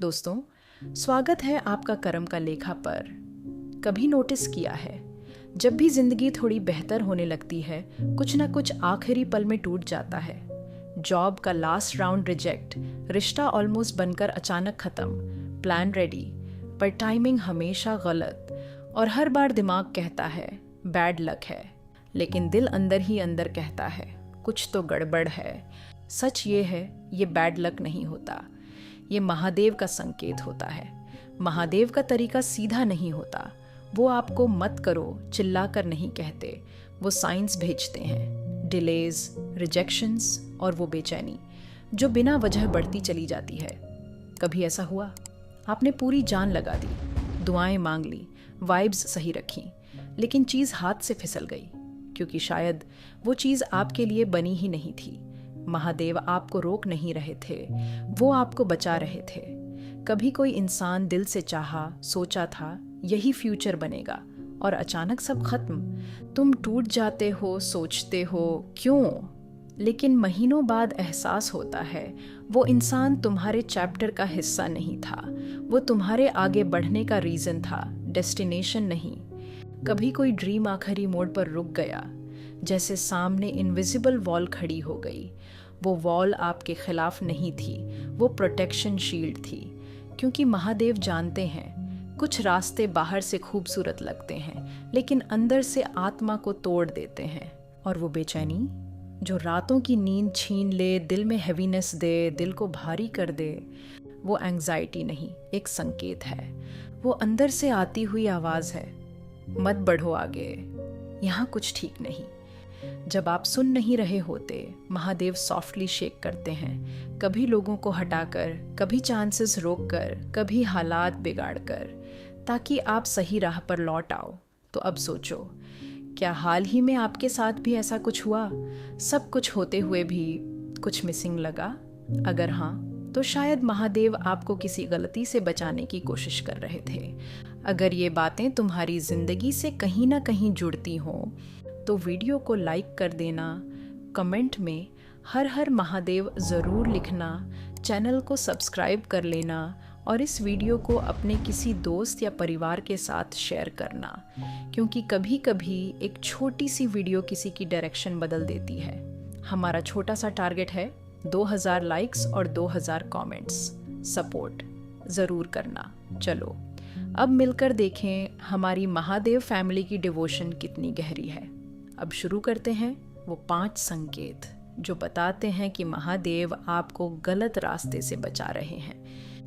दोस्तों, स्वागत है आपका कर्म का लेखा पर। कभी नोटिस किया है, जब भी जिंदगी थोड़ी बेहतर होने लगती है, कुछ ना कुछ आखिरी पल में टूट जाता है। जॉब का लास्ट राउंड रिजेक्ट, रिश्ता ऑलमोस्ट बनकर अचानक खत्म, प्लान रेडी पर टाइमिंग हमेशा गलत, और हर बार दिमाग कहता है बैड लक है, लेकिन दिल अंदर ही अंदर कहता है कुछ तो गड़बड़ है। सच ये है, ये बैड लक नहीं होता, ये महादेव का संकेत होता है। महादेव का तरीका सीधा नहीं होता। वो आपको मत करो चिल्ला कर नहीं कहते, वो साइंस भेजते हैं, डिलेज, रिजेक्शंस और वो बेचैनी जो बिना वजह बढ़ती चली जाती है। कभी ऐसा हुआ, आपने पूरी जान लगा दी, दुआएं मांग ली, वाइब्स सही रखी, लेकिन चीज़ हाथ से फिसल गई, क्योंकि शायद वो चीज़ आपके लिए बनी ही नहीं थी। महादेव आपको रोक नहीं रहे थे, वो आपको बचा रहे थे। कभी कोई इंसान दिल से चाहा, सोचा था यही फ्यूचर बनेगा, और अचानक सब खत्म। तुम टूट जाते हो, सोचते हो क्यों, लेकिन महीनों बाद एहसास होता है वो इंसान तुम्हारे चैप्टर का हिस्सा नहीं था, वो तुम्हारे आगे बढ़ने का रीज़न था, डेस्टिनेशन नहीं। कभी कोई ड्रीम आखिरी मोड़ पर रुक गया, जैसे सामने इनविजिबल वॉल खड़ी हो गई। वो वॉल आपके खिलाफ नहीं थी, वो प्रोटेक्शन शील्ड थी, क्योंकि महादेव जानते हैं कुछ रास्ते बाहर से खूबसूरत लगते हैं, लेकिन अंदर से आत्मा को तोड़ देते हैं। और वो बेचैनी जो रातों की नींद छीन ले, दिल में हैवीनेस दे, दिल को भारी कर दे, वो एंग्जाइटी नहीं, एक संकेत है। वो अंदर से आती हुई आवाज़ है, मत बढ़ो आगे, यहाँ कुछ ठीक नहीं। जब आप सुन नहीं रहे होते, महादेव सॉफ्टली शेक करते हैं, कभी लोगों को हटाकर, कभी चांसेस रोककर, कभी हालात बिगाड़कर, ताकि आप सही राह पर लौट आओ। तो अब सोचो, क्या हाल ही में आपके साथ भी ऐसा कुछ हुआ? सब कुछ होते हुए भी कुछ मिसिंग लगा? अगर हाँ, तो शायद महादेव आपको किसी गलती से बचाने की कोशिश कर रहे थे। अगर ये बातें तुम्हारी जिंदगी से कहीं ना कहीं जुड़ती हों, तो वीडियो को लाइक कर देना, कमेंट में हर हर महादेव ज़रूर लिखना, चैनल को सब्सक्राइब कर लेना, और इस वीडियो को अपने किसी दोस्त या परिवार के साथ शेयर करना, क्योंकि कभी कभी एक छोटी सी वीडियो किसी की डायरेक्शन बदल देती है। हमारा छोटा सा टारगेट है 2000 लाइक्स और 2000 कमेंट्स। सपोर्ट ज़रूर करना। चलो अब मिलकर देखें हमारी महादेव फैमिली की डिवोशन कितनी गहरी है। अब शुरू करते हैं वो 5 संकेत जो बताते हैं कि महादेव आपको गलत रास्ते से बचा रहे हैं।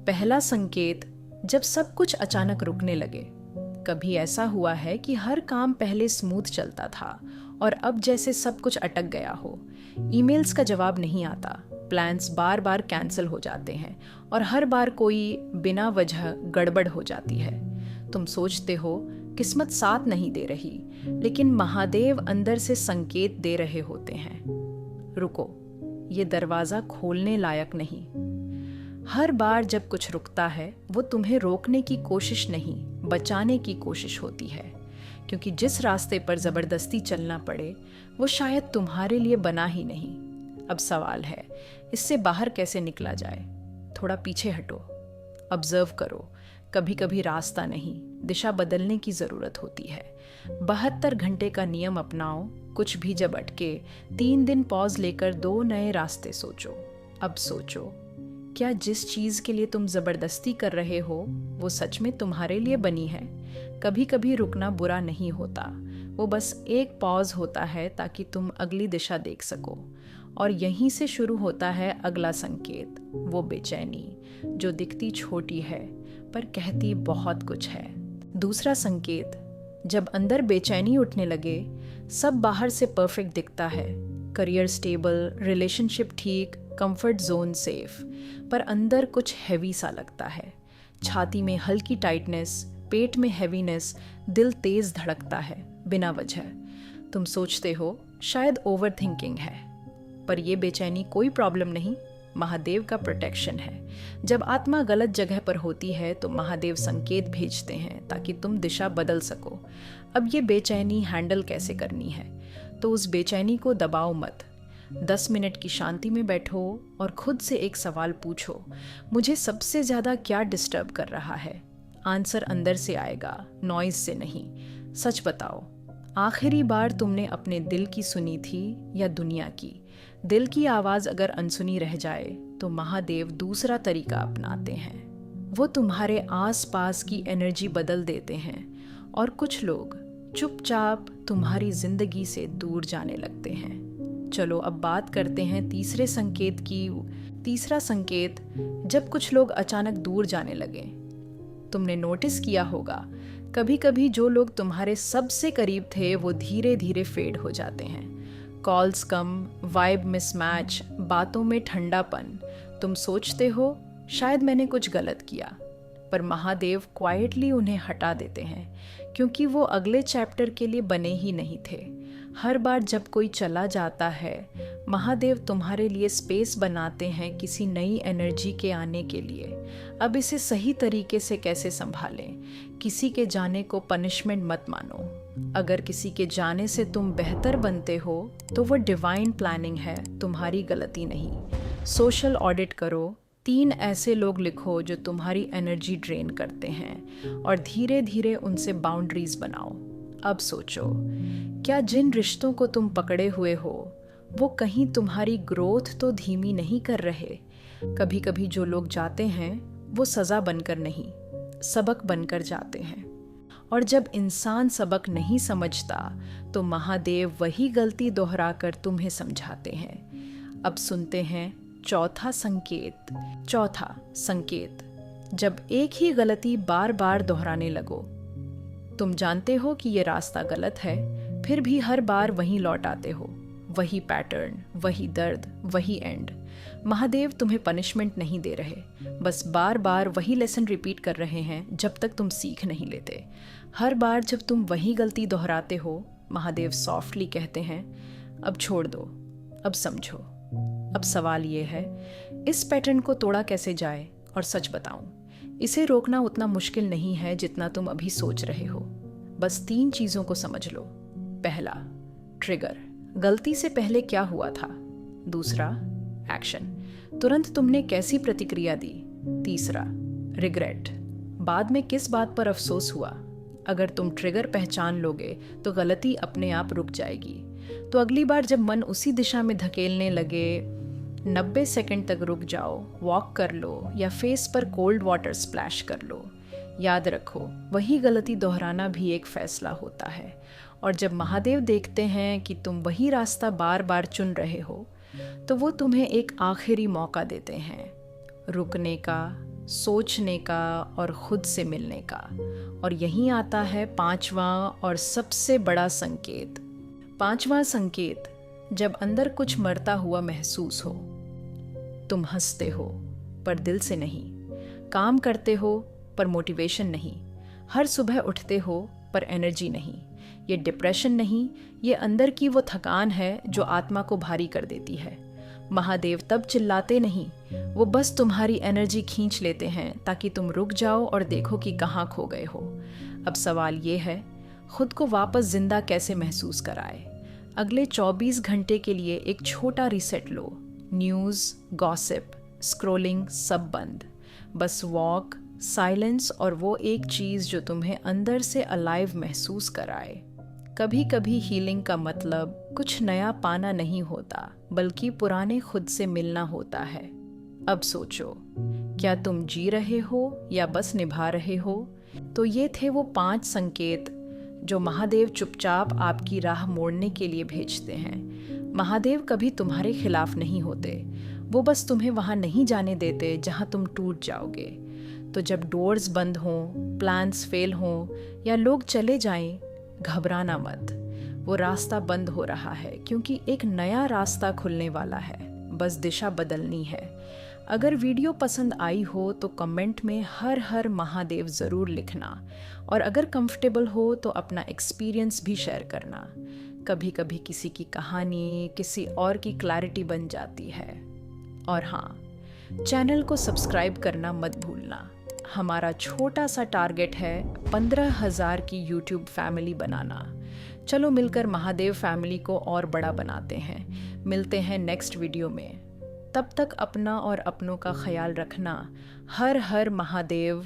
पहला संकेत, जब सब कुछ अचानक रुकने लगे। कभी ऐसा हुआ है कि हर काम पहले स्मूथ चलता था और अब जैसे सब कुछ अटक गया हो। ईमेल्स का जवाब नहीं आता, प्लान्स बार बार कैंसिल हो जाते हैं, और हर बार कोई बिना वजह गड़बड़ हो जाती है। तुम सोचते हो किस्मत साथ नहीं दे रही, लेकिन महादेव अंदर से संकेत दे रहे होते हैं, रुको, ये दरवाज़ा खोलने लायक नहीं। हर बार जब कुछ रुकता है, वो तुम्हें रोकने की कोशिश नहीं, बचाने की कोशिश होती है, क्योंकि जिस रास्ते पर ज़बरदस्ती चलना पड़े, वो शायद तुम्हारे लिए बना ही नहीं। अब सवाल है, इससे बाहर कैसे निकला जाए? थोड़ा पीछे हटो, ऑब्जर्व करो। कभी कभी रास्ता नहीं, दिशा बदलने की ज़रूरत होती है। 72 घंटे का नियम अपनाओ। कुछ भी जब अटके, 3 दिन पॉज लेकर 2 नए रास्ते सोचो। अब सोचो, क्या जिस चीज़ के लिए तुम ज़बरदस्ती कर रहे हो, वो सच में तुम्हारे लिए बनी है? कभी कभी रुकना बुरा नहीं होता, वो बस एक पॉज होता है ताकि तुम अगली दिशा देख सको। और यहीं से शुरू होता है अगला संकेत, वो बेचैनी जो दिखती छोटी है पर कहती बहुत कुछ है। दूसरा संकेत, जब अंदर बेचैनी उठने लगे, सब बाहर से परफेक्ट दिखता है, करियर स्टेबल, रिलेशनशिप ठीक, कंफर्ट जोन सेफ, पर अंदर कुछ हैवी सा लगता है। छाती में हल्की टाइटनेस, पेट में हैवीनेस, दिल तेज धड़कता है बिना वजह। तुम सोचते हो शायद ओवर थिंकिंग है, पर यह बेचैनी कोई प्रॉब्लम नहीं, महादेव का प्रोटेक्शन है। जब आत्मा गलत जगह पर होती है तो महादेव संकेत भेजते हैं ताकि तुम दिशा बदल सको। अब ये बेचैनी हैंडल कैसे करनी है? तो उस बेचैनी को दबाओ मत, 10 मिनट की शांति में बैठो और खुद से एक सवाल पूछो, मुझे सबसे ज़्यादा क्या डिस्टर्ब कर रहा है? आंसर अंदर से आएगा, नॉइज़ से नहीं। सच बताओ, आखिरी बार तुमने अपने दिल की सुनी थी या दुनिया की? दिल की आवाज़ अगर अनसुनी रह जाए तो महादेव दूसरा तरीका अपनाते हैं। वो तुम्हारे आसपास की एनर्जी बदल देते हैं और कुछ लोग चुपचाप तुम्हारी जिंदगी से दूर जाने लगते हैं। चलो अब बात करते हैं तीसरे संकेत की। तीसरा संकेत, जब कुछ लोग अचानक दूर जाने लगे। तुमने नोटिस किया होगा, कभी कभी जो लोग तुम्हारे सबसे करीब थे वो धीरे धीरे फेड हो जाते हैं। कॉल्स कम, वाइब मिसमैच, बातों में ठंडापन। तुम सोचते हो शायद मैंने कुछ गलत किया, पर महादेव क्वाइटली उन्हें हटा देते हैं, क्योंकि वो अगले चैप्टर के लिए बने ही नहीं थे। हर बार जब कोई चला जाता है, महादेव तुम्हारे लिए स्पेस बनाते हैं किसी नई एनर्जी के आने के लिए। अब इसे सही तरीके से कैसे संभालें? किसी के जाने को पनिशमेंट मत मानो। अगर किसी के जाने से तुम बेहतर बनते हो तो वो डिवाइन प्लानिंग है, तुम्हारी गलती नहीं। सोशल ऑडिट करो, 3 ऐसे लोग लिखो जो तुम्हारी एनर्जी ड्रेन करते हैं और धीरे धीरे उनसे बाउंड्रीज बनाओ। अब सोचो, क्या जिन रिश्तों को तुम पकड़े हुए हो वो कहीं तुम्हारी ग्रोथ तो धीमी नहीं कर रहे? कभी कभी जो लोग जाते हैं वो सज़ा बनकर नहीं, सबक बनकर जाते हैं। और जब इंसान सबक नहीं समझता तो महादेव वही गलती दोहराकर तुम्हें समझाते हैं। अब सुनते हैं चौथा संकेत, जब एक ही गलती बार बार दोहराने लगो। तुम जानते हो कि ये रास्ता गलत है, फिर भी हर बार वहीं लौट आते हो। वही पैटर्न, वही दर्द, वही एंड। महादेव तुम्हें पनिशमेंट नहीं दे रहे, बस बार बार वही लेसन रिपीट कर रहे हैं जब तक तुम सीख नहीं लेते। हर बार जब तुम वही गलती दोहराते हो, महादेव सॉफ्टली कहते हैं, अब छोड़ दो, अब समझो। अब सवाल ये है, इस पैटर्न को तोड़ा कैसे जाए? और सच बताऊं, इसे रोकना उतना मुश्किल नहीं है जितना तुम अभी सोच रहे हो। बस 3 चीज़ों को समझ लो। पहला, ट्रिगर, गलती से पहले क्या हुआ था। दूसरा, एक्शन, तुरंत तुमने कैसी प्रतिक्रिया दी। तीसरा, रिग्रेट, बाद में किस बात पर अफसोस हुआ। अगर तुम ट्रिगर पहचान लोगे तो गलती अपने आप रुक जाएगी। तो अगली बार जब मन उसी दिशा में धकेलने लगे, 90 सेकंड तक रुक जाओ, वॉक कर लो या फेस पर कोल्ड वाटर स्प्लैश कर लो। याद रखो, वही गलती दोहराना भी एक फैसला होता है। और जब महादेव देखते हैं कि तुम वही रास्ता बार बार चुन रहे हो, तो वो तुम्हें एक आखिरी मौका देते हैं, रुकने का, सोचने का और खुद से मिलने का। और यहीं आता है 5वां और सबसे बड़ा संकेत। 5वां संकेत, जब अंदर कुछ मरता हुआ महसूस हो। तुम हंसते हो पर दिल से नहीं, काम करते हो पर मोटिवेशन नहीं, हर सुबह उठते हो पर एनर्जी नहीं। ये डिप्रेशन नहीं, ये अंदर की वो थकान है जो आत्मा को भारी कर देती है। महादेव तब चिल्लाते नहीं, वो बस तुम्हारी एनर्जी खींच लेते हैं ताकि तुम रुक जाओ और देखो कि कहाँ खो गए हो। अब सवाल ये है, खुद को वापस जिंदा कैसे महसूस कराए? अगले 24 घंटे के लिए एक छोटा रीसेट लो। न्यूज़, गॉसिप, स्क्रॉलिंग सब बंद। बस वॉक, साइलेंस और वो एक चीज़ जो तुम्हें अंदर से अलाइव महसूस कराए। कभी कभी हीलिंग का मतलब कुछ नया पाना नहीं होता, बल्कि पुराने खुद से मिलना होता है। अब सोचो, क्या तुम जी रहे हो या बस निभा रहे हो? तो ये थे वो 5 संकेत जो महादेव चुपचाप आपकी राह मोड़ने के लिए भेजते हैं। महादेव कभी तुम्हारे खिलाफ नहीं होते, वो बस तुम्हें वहाँ नहीं जाने देते जहाँ तुम टूट जाओगे। तो जब डोर्स बंद हों, प्लान्स फेल हों या लोग चले जाएं, घबराना मत। वो रास्ता बंद हो रहा है क्योंकि एक नया रास्ता खुलने वाला है, बस दिशा बदलनी है। अगर वीडियो पसंद आई हो तो कमेंट में हर हर महादेव ज़रूर लिखना, और अगर कंफर्टेबल हो तो अपना एक्सपीरियंस भी शेयर करना। कभी कभी किसी की कहानी किसी और की क्लैरिटी बन जाती है। और हाँ, चैनल को सब्सक्राइब करना मत भूलना। हमारा छोटा सा टारगेट है 15,000 की यूट्यूब फैमिली बनाना। चलो मिलकर महादेव फैमिली को और बड़ा बनाते हैं। मिलते हैं नेक्स्ट वीडियो में। तब तक अपना और अपनों का ख्याल रखना। हर हर महादेव।